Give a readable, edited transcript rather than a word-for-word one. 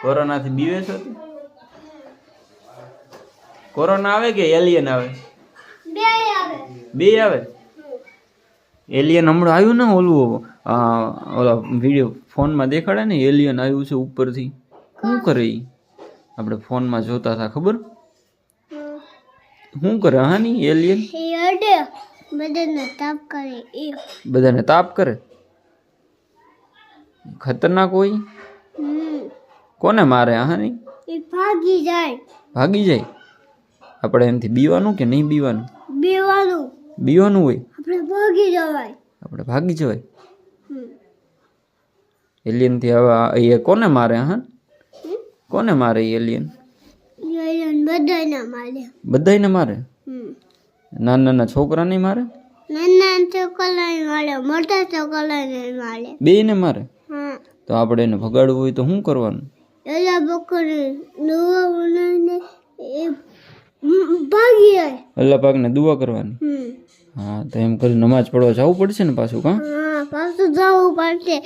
કોરોનાથી બીવે છો તું? કોરોના આવે કે એલિયન આવે? બે આવે. એલિયન હમણાં આવ્યું ને ઓલું ઓલા વિડીયો ફોનમાં દેખાડે ને, એલિયન આવ્યું છે ઉપરથી. શું કરે ઈ? આપણે ફોનમાં જોતા હતા, ખબર? શું કરે હા ની એલિયન? બધાને તાપ કરે. ખતરનાક હોય. કોને મારે હા ની? ભાગી જાય. આપણે એનાથી બીવાનું કે નહીં બીવાનું? બીવાનું હોય. આપણે ભાગી જવાય. એલિયન થી હવે એ કોને મારે હા? કોને મારે એલિયન? બધાને મારે. નાના છોકરા નહીં મારે? બે ને મારે. તો આપણે એને ભગાડવું હોય તો શું કરવાનું? અલ્લાહ પાકને દુઆ કરવાની. હા તો એમ કરી નમાજ પડવા જવું પડશે ને પાછું? કાં? પાછું જવું પડશે.